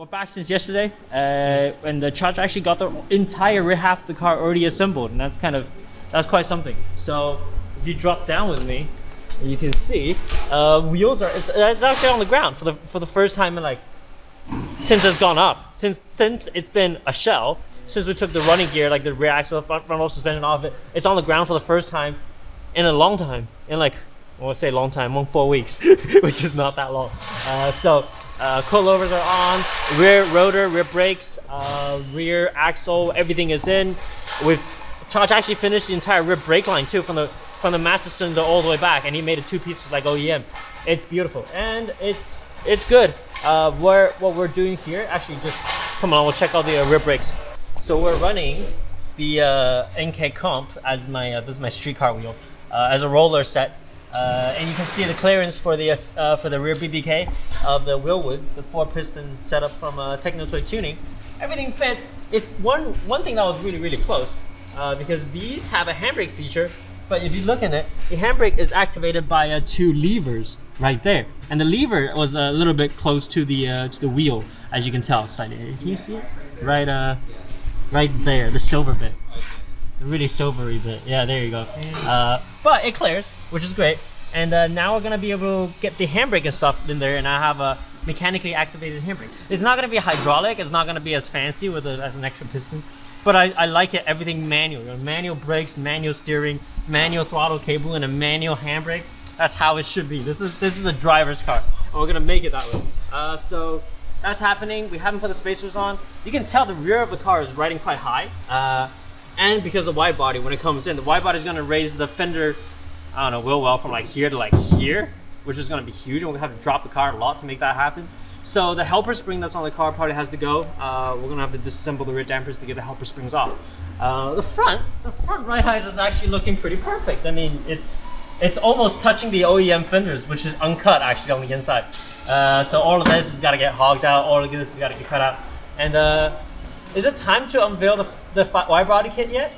we're back since yesterday, and the charge actually got the entire rear half of the car already assembled, and that's quite something. So if you drop down with me, you can see wheels are it's actually on the ground for the first time in like since it's gone up, since it's been a shell, since we took the running gear, like the rear axle, front roll suspension off it. It's on the ground for the first time in a long time, in like, well, let's say long time, 4 weeks, which is not that long. Coilovers are on, rear rotor, rear brakes, rear axle, everything is in. Charge actually finished the entire rear brake line too, from the master cylinder all the way back, and he made it 2 pieces like OEM. It's beautiful and it's good. What we're doing here, actually, just come on, we'll check out the rear brakes. So we're running the NK Comp as this is my street car wheel as a roller set. And you can see the clearance for the rear BBK of the Wheelwoods, the 4-piston setup from Technotoy Tuning. Everything fits. It's one thing that was really close, because these have a handbrake feature, but if you look in it, the handbrake is activated by 2 levers right there, and the lever was a little bit close to the wheel, as you can tell. Slightly. Can you see it? Right there, the silver bit. The really silvery bit. Yeah, there you go. But it clears, which is great. And now we're gonna be able to get the handbrake and stuff in there, and I have a mechanically activated handbrake. It's not gonna be hydraulic. It's not gonna be as fancy as an extra piston, but I like it. Everything manual. You know, manual brakes, manual steering, manual throttle cable, and a manual handbrake. That's how it should be. This is a driver's car, and we're gonna make it that way. So that's happening. We haven't put the spacers on. You can tell the rear of the car is riding quite high. And because of wide body, when it comes in, the wide body is going to raise the fender, I don't know, wheel well from like here to like here, which is going to be huge, and we're going to have to drop the car a lot to make that happen. So the helper spring that's on the car probably has to go. We're going to have to disassemble the rear dampers to get the helper springs off. The front ride height is actually looking pretty perfect. I mean, it's almost touching the OEM fenders, which is uncut actually on the inside. So all of this has got to get hogged out. All of this has got to get cut out. And is it time to unveil the wide body kit yet?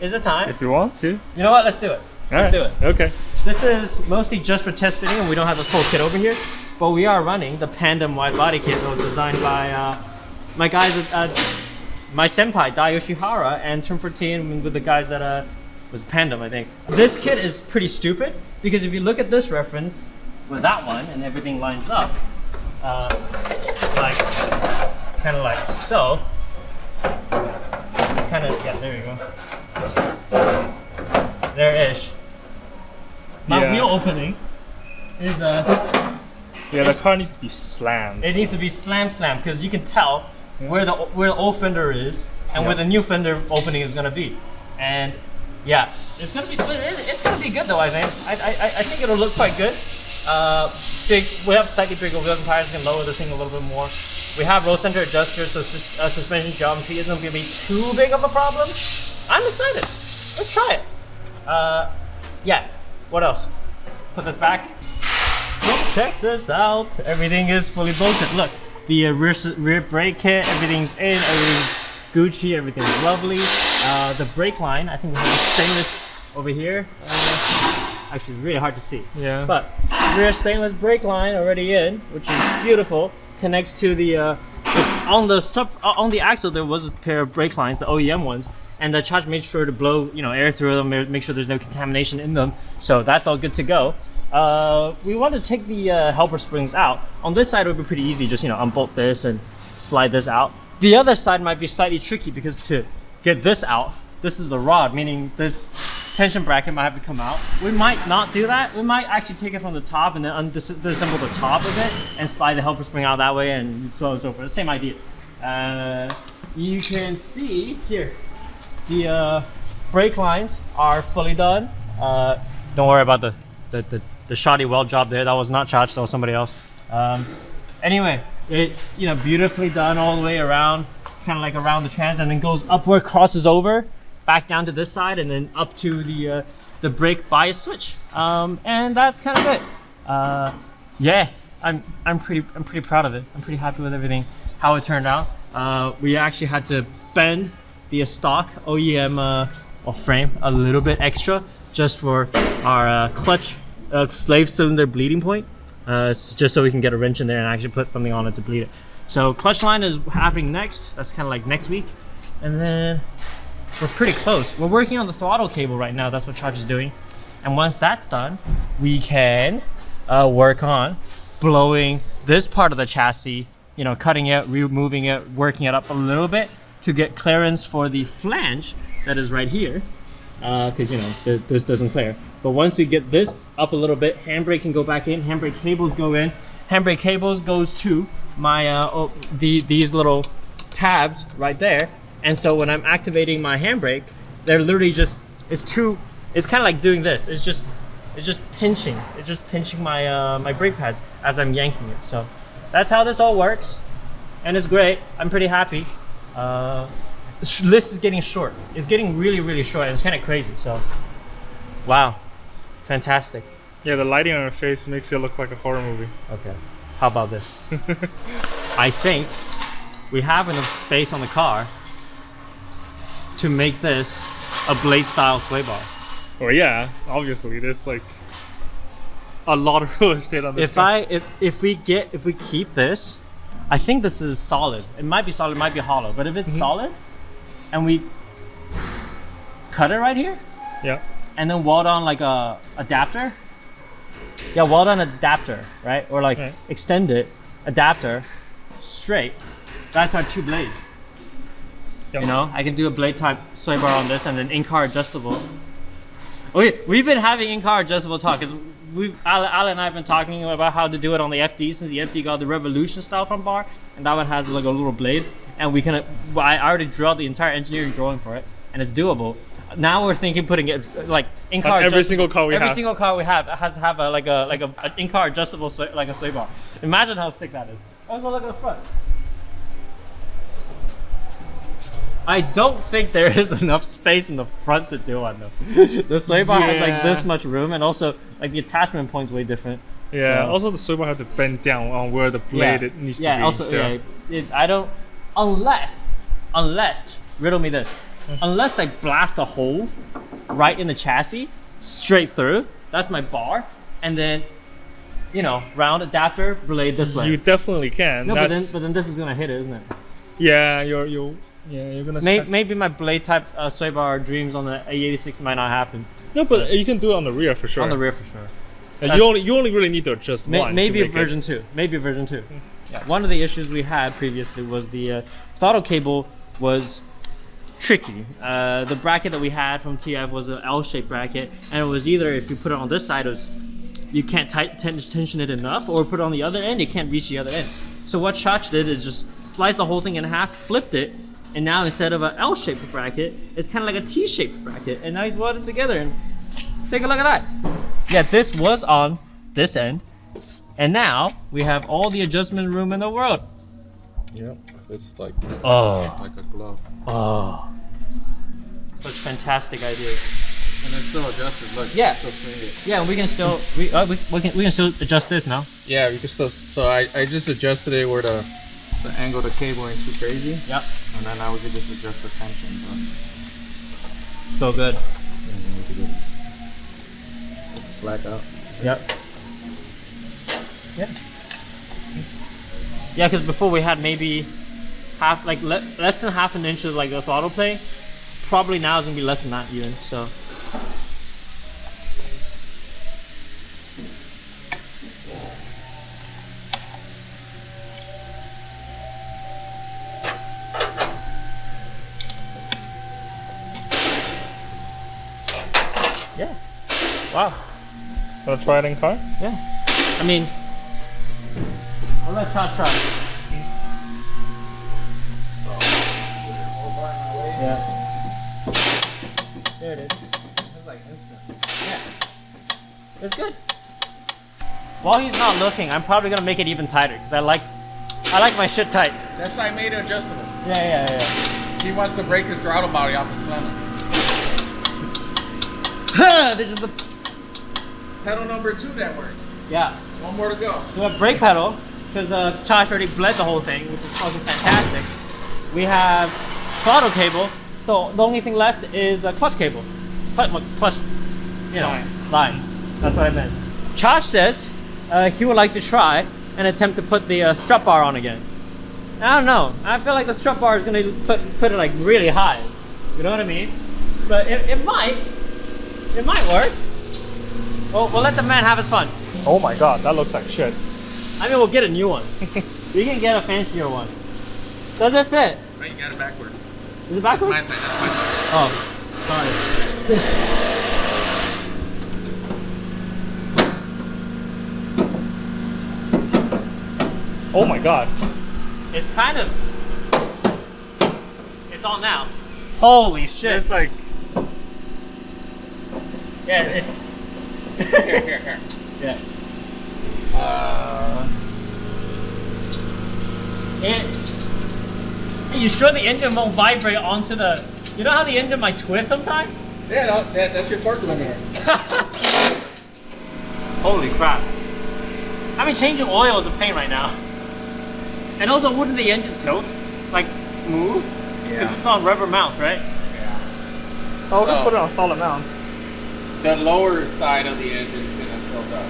Is it time? If you want to. You know what? Let's do it. Let's do it. Okay. This is mostly just for test fitting, and we don't have the full kit over here. But we are running the Pandem wide body kit that was designed by my guys my senpai Dai Yoshihara and Turn 14 with the guys that was Pandem, I think. This kit is pretty stupid because if you look at this reference with that one and everything lines up, like kind of like so. It's kind of, yeah, there you go. There-ish. My wheel opening is yeah, the car needs to be slammed. It needs to be slam because you can tell where the old fender is and where the new fender opening is gonna be. And yeah, it's gonna be good though. I think. I think it'll look quite good. We have slightly bigger wheels and tires, can lower the thing a little bit more. We have roll center adjusters, so suspension geometry isn't going to be too big of a problem. I'm excited. Let's try it. Yeah. What else? Put this back. Well, check this out. Everything is fully bolted. Look, the rear brake kit, everything's in, everything's Gucci, everything's lovely. The brake line, I think we have a stainless over here. Actually, it's really hard to see. Yeah. But rear stainless brake line already in, which is beautiful. Connects to the on the axle. There was a pair of brake lines, the OEM ones, and the charge made sure to blow air through them, make sure there's no contamination in them. So that's all good to go. We want to take the helper springs out. On this side it would be pretty easy, just unbolt this and slide this out. The other side might be slightly tricky because to get this out, this is a rod, meaning this tension bracket might have to come out. We might not do that. We might actually take it from the top and then disassemble the top of it and slide the helper spring out that way, and so on and so forth. Same idea. You can see here the brake lines are fully done. Don't worry about the shoddy weld job there. That was not charged, that was somebody else. Anyway, it beautifully done all the way around, kind of like around the trans, and then goes upward, crosses over, back down to this side, and then up to the brake bias switch. And that's kind of it. Yeah, I'm pretty proud of it. I'm pretty happy with everything, how it turned out. We actually had to bend the stock OEM frame a little bit extra just for our clutch slave cylinder bleeding point. It's just so we can get a wrench in there and actually put something on it to bleed it. So clutch line is happening next. That's kind of like next week. And then we're pretty close. We're working on the throttle cable right now. That's what Charge is doing. And once that's done, we can work on blowing this part of the chassis, you know, cutting it, removing it, working it up a little bit to get clearance for the flange that is right here. Because, you know, this doesn't clear. But once we get this up a little bit, handbrake can go back in, handbrake cables go in. Handbrake cables goes to my these little tabs right there. And so when I'm activating my handbrake, they're literally just, it's kind of like doing this. It's just pinching. It's just pinching my my brake pads as I'm yanking it. So that's how this all works, and it's great. I'm pretty happy. List is getting short. It's getting really short, and it's kind of crazy. So, wow, fantastic. Yeah, the lighting on her face makes it look like a horror movie. Okay, how about this? I think we have enough space on the car to make this a blade style sway bar. Well, yeah, obviously there's like a lot of real estate on this. If we keep this, I think this is solid. It might be solid, it might be hollow, but if it's solid, and we cut it right here, yeah, and then weld on like a adapter, yeah, weld on adapter, right, or like extend it, adapter, straight. That's our 2 blades. Yep. You know, I can do a blade type sway bar on this, and then in-car adjustable. Okay, we've been having in-car adjustable talk because Alan and I have been talking about how to do it on the FD, since the FD got the Revolution style front bar, and that one has like a little blade, and I already drew out the entire engineering drawing for it, and it's doable. Now we're thinking putting it like in-car. Every single car we have. Every single car we have has to have an in-car adjustable like a sway bar. Imagine how sick that is. Also look at the front. I don't think there is enough space in the front to do one though. The sway bar has like this much room, and also like the attachment point's way different. Yeah. So. Also, the sway bar has to bend down on where the blade it needs to be. Yeah. Also, so. I don't unless riddle me this. Unless I blast a hole right in the chassis straight through. That's my bar, and then you know round adapter blade this way. You definitely can. No, but then this is gonna hit it, isn't it? Yeah, you're gonna. Maybe my blade type sway bar dreams on the AE86 might not happen. No, but you can do it on the rear for sure. On the rear for sure. You only really need to adjust one. Maybe version 2. Maybe version 2. Yeah. One of the issues we had previously was the throttle cable was tricky. The bracket that we had from TF was an L-shaped bracket, and it was either if you put it on this side, you can't tension it enough, or put it on the other end, you can't reach the other end. So what Chach did is just slice the whole thing in half, flipped it, and now instead of an L-shaped bracket, it's kind of like a T-shaped bracket, and now he's welded together. And take a look at that. Yeah, this was on this end, and now we have all the adjustment room in the world. Yep, it's like like a glove. Oh, such fantastic ideas. And it's still adjusted. Look, yeah, still swing it. Yeah, we can still we can still adjust this now. Yeah, we can still. So I just adjusted it where the angle of the cable ain't too crazy. Yep. And then now we can just adjust the tension. So good. And then we can just slack out. Yep. Yeah. Yeah, because before we had maybe half, like less than half an inch of like the throttle play. Probably now it's gonna be less than that even. So. Yeah. Wow. Wanna try it in car? Yeah. I mean, I'll let Chach try. Yeah. There it is. It's like instant. Yeah. It's good. While he's not looking, I'm probably gonna make it even tighter because I like my shit tight. That's why I made it adjustable. Yeah. He wants to break his throttle body off his planet. There's just a Pedal number 2 that works. yeah. One more to go. We have brake pedal because Chach already bled the whole thing, which is fucking fantastic. We have throttle cable, so the only thing left is a clutch cable. Clutch, you know, line. That's what I meant. Chach says he would like to try and attempt to put the strut bar on again. I don't know. I feel like the strut bar is gonna put it like really high. You know what I mean? But it might work. Well, we'll let the man have his fun. Oh my god, that looks like shit. I mean, we'll get a new one. We can get a fancier one. Does it fit? No, you got it backwards. Is it backwards? That's my side, that's my side. Oh, sorry. Oh my god. It's kind of. It's on now. Holy shit! It's like Yeah, it's. Here. Yeah. And you sure the engine won't vibrate onto the? You know how the engine might twist sometimes? Yeah, no, that's your torque limiter. Holy crap! I mean, changing oil is a pain right now. And also, wouldn't the engine tilt, like move? Because it's on rubber mounts, right? Yeah. oh, So- we put it on solid mounts. The lower side of the engine's gonna tilt up.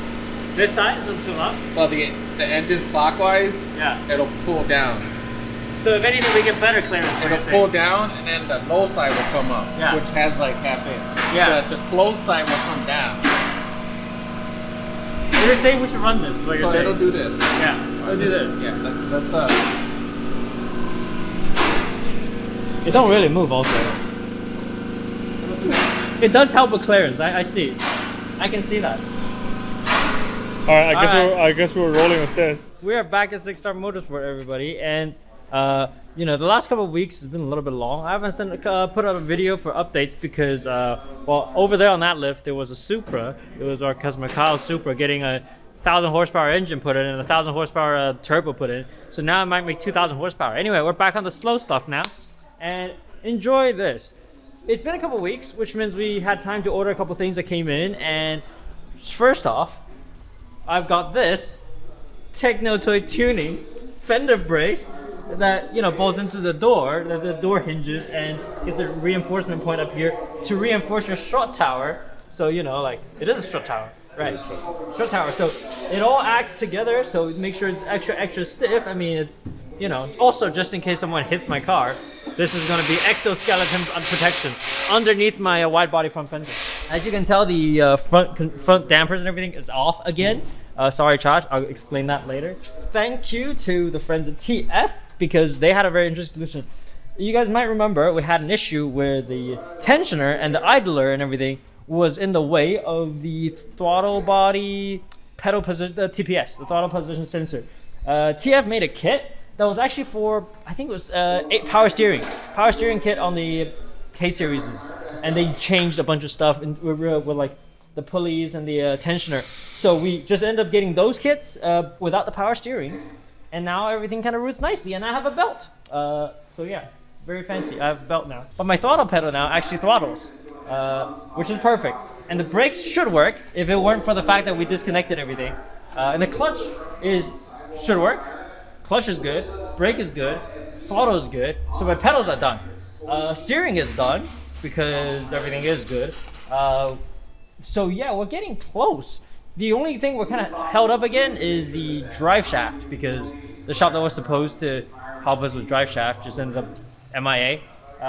This side is tilt up. So the engine's clockwise, Yeah. it'll pull down. So if anything, we get better clearance. what It'll you're pull saying. down, and then the low side will come up, Yeah. which has like half inch. Yeah. The closed side will come down. So you're saying we should run this? Is what you're So saying? it'll do this. Yeah. We'll do this. Yeah, that's It don't really move also. It does help with clearance. I see. I can see that. All right, Alright. I guess we're rolling with this. We are back at 6-Star Motorsport, everybody, and you know, the last couple of weeks has been a little bit long. I haven't put out a video for updates because well, over there on that lift there was a Supra. It was our customer Kyle's Supra getting a 1,000 horsepower engine put in and a 1,000 horsepower turbo put in. So now it might make 2,000 horsepower. Anyway, we're back on the slow stuff now, and enjoy this. It's been a couple of weeks, which means we had time to order a couple of things that came in. And first off, I've got this Techno Toy Tuning fender brace that, you know, bolts into the door. The door hinges and gets a reinforcement point up here to reinforce your strut tower. So, you know, like, it is a strut tower, right? Strut tower. So it all acts together. So make sure it's extra stiff. I mean, it's, you know, also just in case someone hits my car, this is going to be exoskeleton protection underneath my wide body front fender. As you can tell, the front dampers and everything is off again. Sorry, Josh, I'll explain that later. Thank you to the friends at TF because they had a very interesting solution. You guys might remember we had an issue where the tensioner and the idler and everything was in the way of the throttle body pedal position, the TPS, the throttle position sensor. TF made a kit that was actually for, I think it was power steering kit on the K series, and they changed a bunch of stuff with like the pulleys and the tensioner. So we just ended up getting those kits without the power steering, and now everything kind of routes nicely. And I have a belt. So yeah, very fancy. I have a belt now. But my throttle pedal now actually throttles, which is perfect. And the brakes should work if it weren't for the fact that we disconnected everything. And the clutch should work. Clutch is good, brake is good, throttle is good, so my pedals are done. Steering is done because everything is good. So yeah, we're getting close. The only thing we're kind of held up again is the drive shaft because the shop that was supposed to help us with drive shaft just ended up MIA.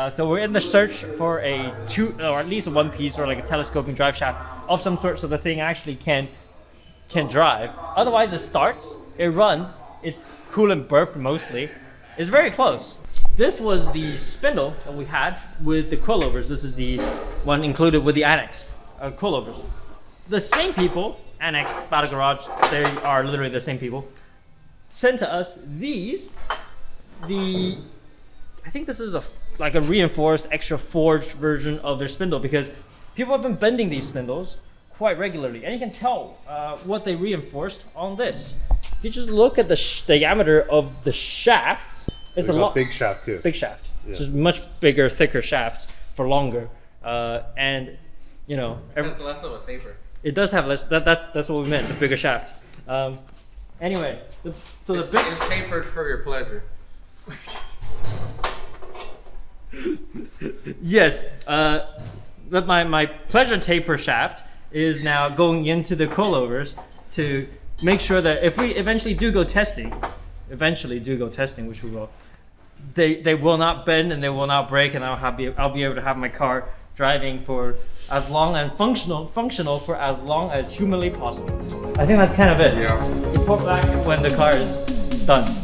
So we're in the search for a two or at least a one piece or like a telescoping drive shaft of some sort so the thing actually can drive. Otherwise it starts, it runs, it's cool and burp mostly. It's very close. This was the spindle that we had with the coilovers. This is the one included with the annex coilovers. The same people, Annex, Battle Garage, they are literally the same people, sent to us these. I think this is like a reinforced, extra forged version of their spindle because people have been bending these spindles quite regularly, and you can tell what they reinforced on this. If you just look at the diameter of the shafts, it's a lot big shaft too. big shaft, Yeah. just much bigger, thicker shafts for longer, and you know, It's less of a taper. it does have less. That's what we meant, the bigger shaft. Anyway, so It's, the big. it's tapered for your pleasure. Yes, but my pleasure taper shaft is now going into the coilovers to make sure that if we eventually do go testing, eventually do go testing, which we will, they will not bend and they will not break, and I'll be able to have my car driving for as long and functional for as long as humanly possible. I think that's kind of it. Yeah. Report back when the car is done.